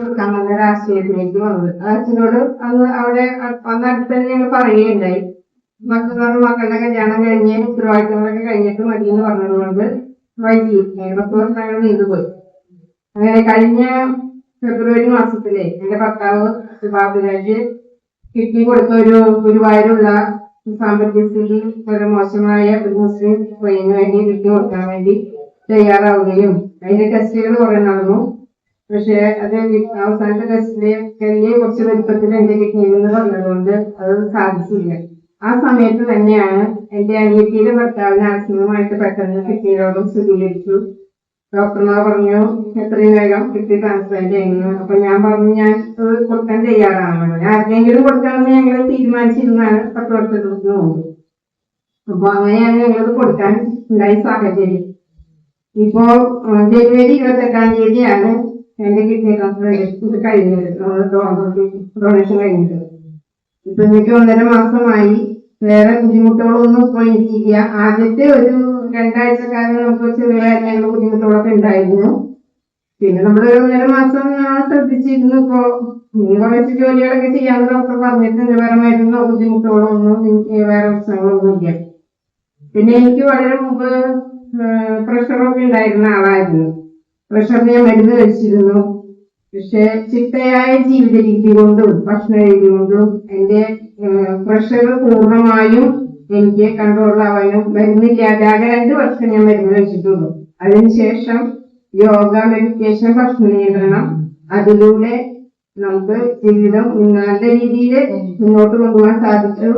കൊടുക്കാൻ വന്ന രാഷ്ട്രീയത്തിലേക്ക് വന്നത്. അച്ഛനോട് അന്ന് അവിടെ അടുത്ത് തന്നെ ഞങ്ങൾ പറയുകയുണ്ടായി, മക്കളുടെ കല്യാണം കഴിഞ്ഞ് ഉത്തരവാദിത്തങ്ങളൊക്കെ കഴിഞ്ഞിട്ട് മതി എന്ന് പറഞ്ഞതുകൊണ്ട് വൈകി 10 വർഷങ്ങൾ നീണ്ടുപോയി. അങ്ങനെ കഴിഞ്ഞ ഫെബ്രുവരി മാസത്തിലെ എന്റെ ഭർത്താവ് ബാബുരാജ് കിഡ്നി കൊടുത്ത ഒരു ഗുരുവായൂരുള്ള സാമ്പത്തിക സ്ഥിതി വളരെ മോശമായ ഒരു മുസ്ലിം പയ്യന് വേണ്ടി കിഡ്നി കൊടുക്കാൻ വേണ്ടി തയ്യാറാവുകയും അതിന്റെ ടെസ്റ്റുകൾ കുറെ നടന്നു. പക്ഷെ അത് അവസാനത്തെ ടെസ്റ്റില് ചെറിയ കുറച്ച് വലുപ്പത്തിൽ എന്റെ കിഡ്നിയിൽ നിന്ന് പറഞ്ഞതുകൊണ്ട് അത് സാധിച്ചില്ല. ആ സമയത്ത് തന്നെയാണ് എന്റെ അനിയത്തിയുടെ ഭർത്താവിന് ആത്മീയമായിട്ട് പെട്ടെന്ന് കിഡ്നി രോഗം സ്ഥിരീകരിച്ചു. ഡോക്ടർമാർ പറഞ്ഞു എത്രയും വേഗം കിഡ്നി ട്രാൻസ്പ്ലാന്റ് ചെയ്യുന്നു. അപ്പൊ ഞാൻ പറഞ്ഞു ഞാൻ കൊടുക്കാൻ തയ്യാറാണ്, ആർക്കെങ്കിലും കൊടുക്കണമെന്ന് ഞങ്ങൾ തീരുമാനിച്ചിരുന്നാണ് 10 വർഷത്തിന് മുമ്പ്. അപ്പൊ അങ്ങനെയാണ് ഞങ്ങളത് കൊടുക്കാൻ ഉണ്ടായ സാഹചര്യം. ഇപ്പോ ജനുവരി 28-ാം തീയതിയാണ് എന്റെ കിഡ്നി ട്രാൻസ്പ്ലാന്റ് കഴിഞ്ഞത്, ഡൊണേഷൻ കഴിഞ്ഞത്. ഇപ്പൊ എനിക്ക് 1.5 മാസമായി. വേറെ ബുദ്ധിമുട്ടുകളൊന്നും ഇപ്പൊ എനിക്കില്ല. ആദ്യത്തെ ഒരു 2 ആഴ്ചക്കാലം നമുക്ക് ചെറിയ ബുദ്ധിമുട്ടുകളൊക്കെ ഉണ്ടായിരുന്നു. പിന്നെ നമ്മൾ 1.5 മാസം ശ്രദ്ധിച്ചിരുന്നു. ഇപ്പൊ കുറച്ച് ജോലികളൊക്കെ ചെയ്യാൻ ഡോക്ടർ പറഞ്ഞിട്ടുണ്ട്. വേറെ മരുന്നോ ബുദ്ധിമുട്ടുകളോ ഒന്നും എനിക്ക് വേറെ പ്രശ്നങ്ങളൊന്നും ഇല്ല. പിന്നെ എനിക്ക് വളരെ മുമ്പ് പ്രഷറൊക്കെ ഉണ്ടായിരുന്ന ആളായിരുന്നു. പ്രഷറിന് ഞാൻ മരുന്ന് കഴിച്ചിരുന്നു. പക്ഷെ ചിട്ടയായ ജീവിത രീതി കൊണ്ടും ഭക്ഷണ രീതി കൊണ്ടും എന്റെ പ്രഷർ പൂർണ്ണമായും എനിക്ക് കൺട്രോളാവാനും മരുന്നില്ലാതെ 2 വർഷം ഞാൻ മരുന്ന് കഴിച്ചിട്ടുള്ളൂ. അതിനുശേഷം യോഗ, മെഡിറ്റേഷൻ, ഭക്ഷണ നിയന്ത്രണം, അതിലൂടെ നമുക്ക് ജീവിതം നല്ല രീതിയിൽ മുന്നോട്ട് കൊണ്ടുപോകാൻ സാധിച്ചു.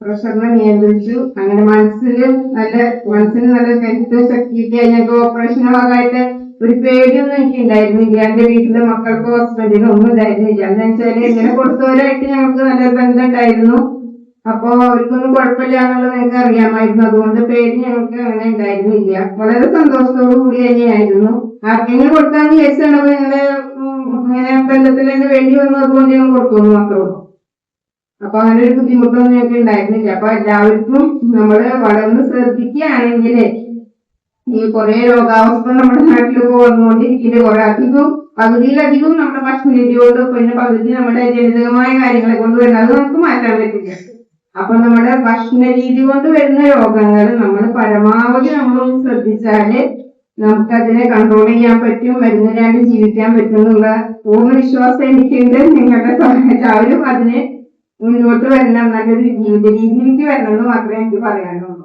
പ്രഷറിനെ നിയന്ത്രിച്ചു. അങ്ങനെ മനസ്സിന് നല്ല കരുത്ത് ശക്തിയൊക്കെ ഞങ്ങൾക്ക് ഓപ്പറേഷന്റെ ഭാഗമായിട്ട് ഒരു പേടിയൊന്നും എനിക്ക് ഉണ്ടായിരുന്നില്ല. എന്റെ വീട്ടിലെ മക്കൾക്കോ ഹസ്ബൻഡിനോ ഒന്നും ഉണ്ടായിരുന്നില്ല. എന്ന് വെച്ചാല് ഇങ്ങനെ കൊടുത്തവരായിട്ട് ഞങ്ങൾക്ക് നല്ല ബന്ധം ഉണ്ടായിരുന്നു. അപ്പൊ അവർക്കൊന്നും കുഴപ്പമില്ല എന്നുള്ളത് ഞങ്ങൾക്ക് അറിയാമായിരുന്നു. അതുകൊണ്ട് പേടി ഞങ്ങൾക്ക് അങ്ങനെ ഉണ്ടായിരുന്നില്ല. വളരെ സന്തോഷത്തോടു കൂടി തന്നെയായിരുന്നു. ആർക്കെങ്കിലും കൊടുക്കാന്ന് വിചാരിച്ചാണ് ഞങ്ങള് ഇങ്ങനെ ബന്ധത്തിൽ തന്നെ വേണ്ടി വന്നു. അതുകൊണ്ട് ഞങ്ങൾ കൊടുക്കുന്നു മാത്രമേ ഉള്ളൂ. അപ്പൊ അങ്ങനെ ഒരു ബുദ്ധിമുട്ടൊന്നും ഞങ്ങൾക്ക് ഉണ്ടായിരുന്നില്ല. അപ്പൊ എല്ലാവർക്കും നമ്മള് വളർന്ന് ശ്രദ്ധിക്കുകയാണെങ്കിൽ ഈ കുറെ രോഗാവസ്ഥ നമ്മുടെ നാട്ടിലൊക്കെ വന്നുകൊണ്ടിരിക്കുന്നത് കുറെ പകുതിയിലധികം നമ്മുടെ ഭക്ഷണ രീതി കൊണ്ട്, പിന്നെ പകുതി നമ്മുടെ ജനിതകമായ കാര്യങ്ങളെ കൊണ്ട് വരുന്നത് അത് നമുക്ക് മാറ്റാൻ പറ്റില്ല. അപ്പൊ നമ്മുടെ ഭക്ഷണ രീതി കൊണ്ട് വരുന്ന രോഗങ്ങൾ നമ്മൾ പരമാവധി നമ്മളൊന്ന് ശ്രദ്ധിച്ചാല് നമുക്കതിനെ കൺട്രോൾ ചെയ്യാൻ പറ്റും, മരുന്നില്ലാണ്ട് ജീവിക്കാൻ പറ്റും എന്നുള്ള പൂർണ്ണ വിശ്വാസം എനിക്കുണ്ട്. നിങ്ങളുടെ എല്ലാവരും അതിനെ മുന്നോട്ട് വരണം, നല്ലൊരു ജീവിത രീതിയിലേക്ക് വരണം എന്ന് മാത്രമേ എനിക്ക് പറയാനുള്ളൂ.